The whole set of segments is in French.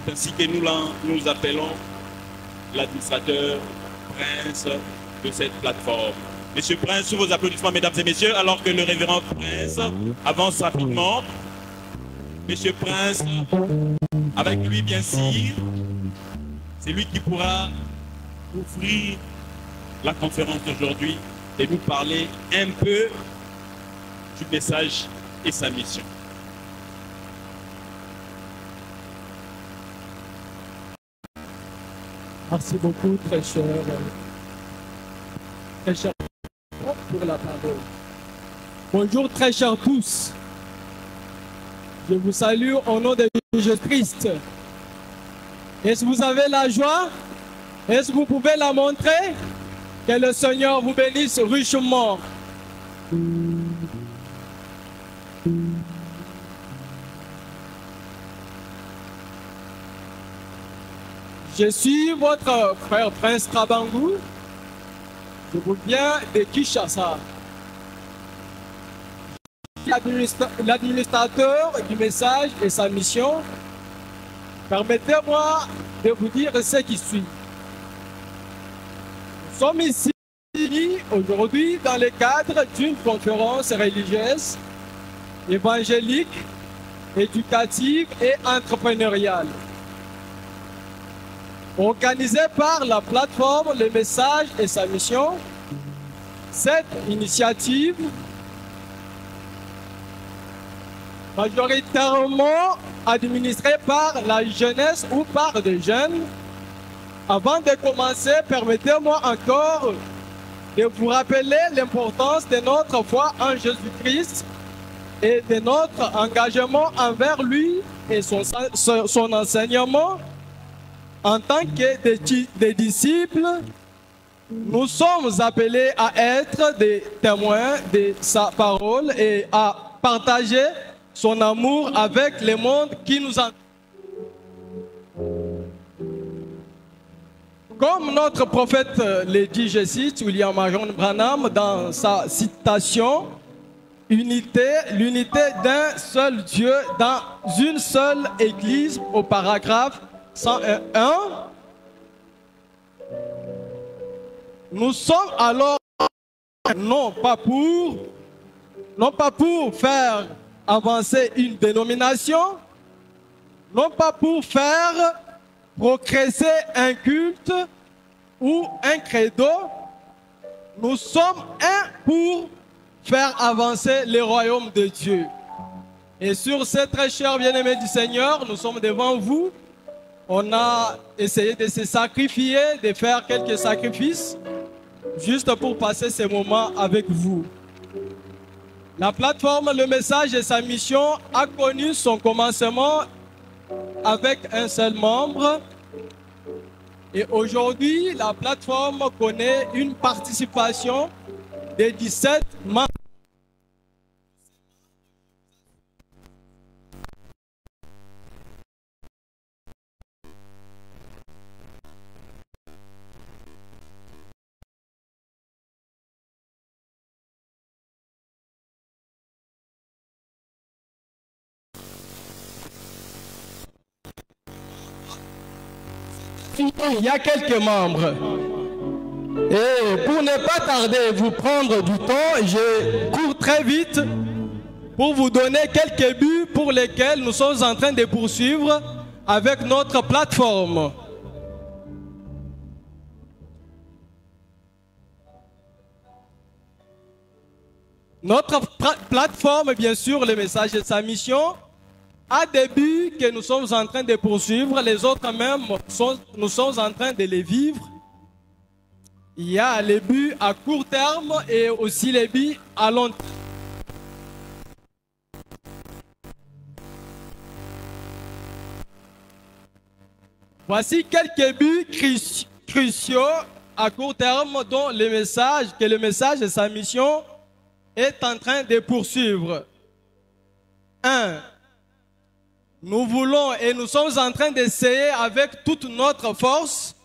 C'est ainsi que nous appelons l'administrateur Prince de cette plateforme. Monsieur Prince, sous vos applaudissements, mesdames et messieurs, alors que le révérend Prince avance rapidement. Monsieur Prince, avec lui, bien sûr, c'est lui qui pourra ouvrir la conférence d'aujourd'hui et nous parler un peu du message et sa mission. Merci beaucoup, très cher pour la parole. Bonjour, très chers tous. Je vous salue au nom de Jésus-Christ. Est-ce que vous avez la joie? Est-ce que vous pouvez la montrer? Que le Seigneur vous bénisse richement. Je suis votre frère Prince Trabangou. Je vous viens de Kinshasa. L'administrateur du message et sa mission. Permettez-moi de vous dire ce qui suit. Nous sommes ici aujourd'hui dans le cadre d'une conférence religieuse, évangélique, éducative et entrepreneuriale. Organisée par la plateforme Le Message et sa mission, cette initiative, majoritairement administrée par la jeunesse ou par des jeunes. Avant de commencer, permettez-moi encore de vous rappeler l'importance de notre foi en Jésus-Christ et de notre engagement envers lui et son enseignement. En tant que des disciples, nous sommes appelés à être des témoins de sa parole et à partager son amour avec le monde qui nous entoure. Comme notre prophète le dit, je cite, William Marion Branham, dans sa citation, l'unité d'un seul Dieu dans une seule Église, au paragraphe 101, nous sommes alors non pas pour faire avancer une dénomination, non pas pour faire progresser un culte ou un credo, nous sommes un pour faire avancer le royaume de Dieu. Et sur ces très chers bien-aimés du Seigneur, nous sommes devant vous. On a essayé de se sacrifier, de faire quelques sacrifices, juste pour passer ces moments avec vous. La plateforme Le Message et sa mission a connu son commencement avec un seul membre. Et aujourd'hui, la plateforme connaît une participation de 17 membres. Il y a quelques membres. Et pour ne pas tarder, vous prendre du temps, je cours très vite pour vous donner quelques buts pour lesquels nous sommes en train de poursuivre avec notre plateforme. Notre plateforme, bien sûr, Le Message et sa mission, a des buts que nous sommes en train de poursuivre, les autres même, nous sommes en train de les vivre. Il y a les buts à court terme et aussi les buts à long terme. Voici quelques buts cruciaux à court terme dont le message et sa mission est en train de poursuivre. 1. Nous voulons et nous sommes en train d'essayer avec toute notre force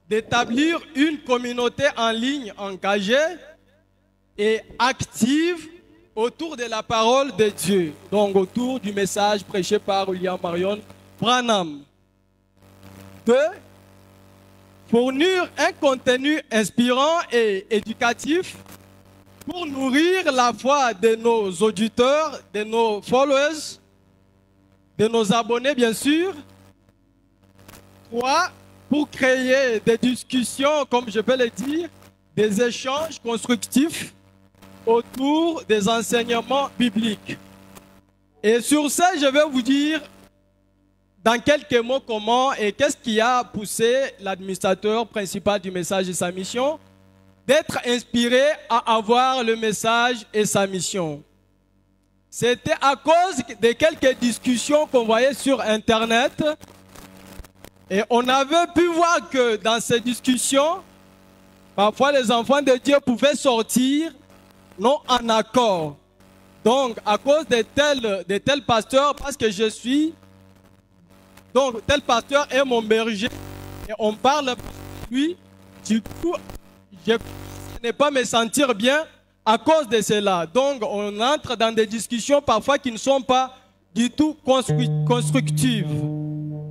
d'établir une communauté en ligne engagée et active autour de la parole de Dieu, donc autour du message prêché par William Marion Branham. 2. Fournir un contenu inspirant et éducatif pour nourrir la foi de nos auditeurs, de nos followers, de nos abonnés bien sûr. 3. Pour créer des discussions, comme je peux le dire, des échanges constructifs autour des enseignements bibliques. Et sur ça, je vais vous dire dans quelques mots comment et qu'est-ce qui a poussé l'administrateur principal du message et sa mission d'être inspiré à avoir le message et sa mission. C'était à cause de quelques discussions qu'on voyait sur Internet et on avait pu voir que dans ces discussions, parfois les enfants de Dieu pouvaient sortir non en accord. Donc, à cause de tel pasteur, parce que je suis, donc tel pasteur est mon berger, et on parle de lui, du coup, je ne pas me sentir bien à cause de cela. Donc, on entre dans des discussions parfois qui ne sont pas du tout constructives.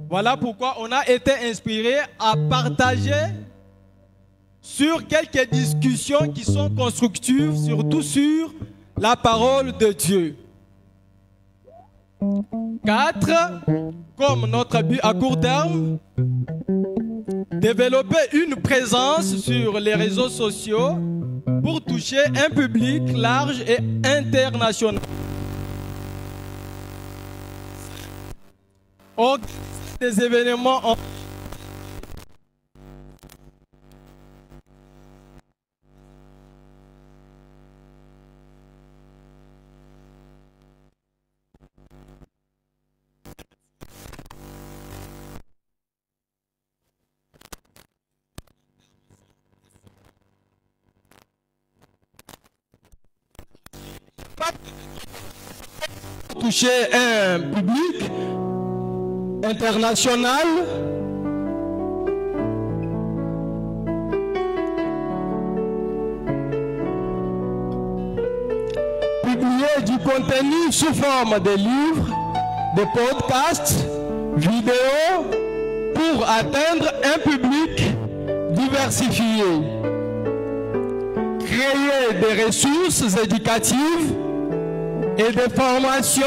Voilà pourquoi on a été inspiré à partager sur quelques discussions qui sont constructives, surtout sur la parole de Dieu. 4. Comme notre but à court terme, développer une présence sur les réseaux sociaux pour toucher un public large et international. Organiser des événements en toucher un public international. Publier du contenu sous forme de livres, de podcasts, vidéos pour atteindre un public diversifié. Créer des ressources éducatives et des formations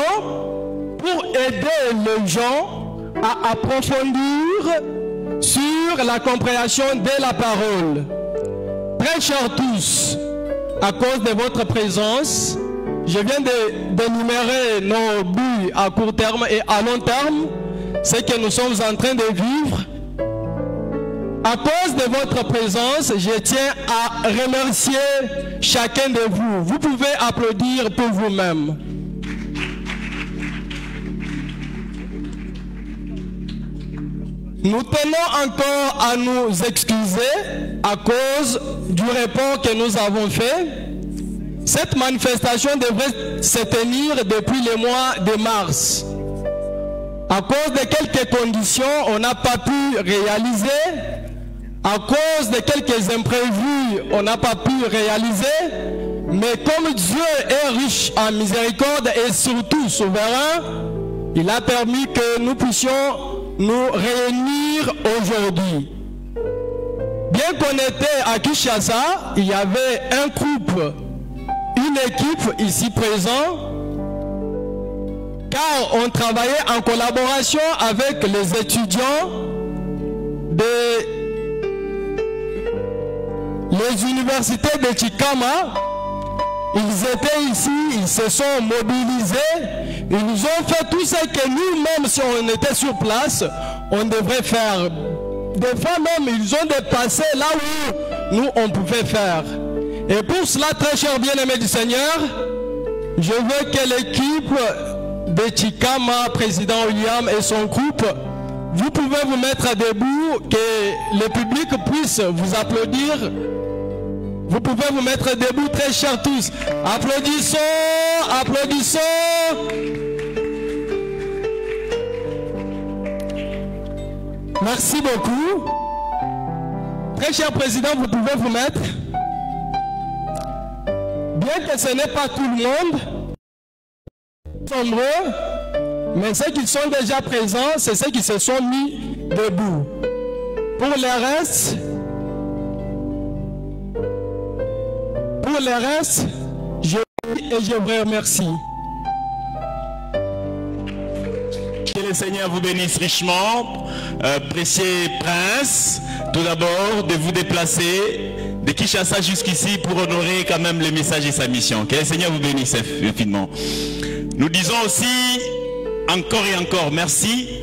pour aider les gens à approfondir sur la compréhension de la parole. Très chers tous, à cause de votre présence, je viens d'énumérer nos buts à court terme et à long terme, ce que nous sommes en train de vivre. À cause de votre présence, je tiens à remercier chacun de vous. Vous pouvez applaudir pour vous-même. Nous tenons encore à nous excuser à cause du report que nous avons fait. Cette manifestation devrait se tenir depuis le mois de mars. À cause de quelques conditions, on n'a pas pu réaliser. À cause de quelques imprévus, on n'a pas pu réaliser. Mais comme Dieu est riche en miséricorde et surtout souverain, il a permis que nous puissions nous réunir aujourd'hui. Bien qu'on était à Kinshasa, il y avait un groupe, une équipe ici présente, car on travaillait en collaboration avec les étudiants les universités de Chikama. Ils étaient ici, ils se sont mobilisés, ils nous ont fait tout ce que nous-mêmes, si on était sur place, on devrait faire. Des fois même, ils ont dépassé là où nous, on pouvait faire. Et pour cela, très chers bien-aimés du Seigneur, je veux que l'équipe de Chikama, président William et son groupe, vous pouvez vous mettre debout, que le public puisse vous applaudir. Vous pouvez vous mettre debout, très chers tous. Applaudissons, applaudissons. Merci beaucoup. Très cher président, vous pouvez vous mettre. Bien que ce n'est pas tout le monde, nombreux, mais ceux qui sont déjà présents, c'est ceux qui se sont mis debout. Pour le reste, je vous remercie. Que le Seigneur vous bénisse richement, précieux prince. Tout d'abord, de vous déplacer de Kinshasa jusqu'ici pour honorer quand même le message et sa mission. Que le Seigneur vous bénisse infiniment. Nous disons aussi encore et encore merci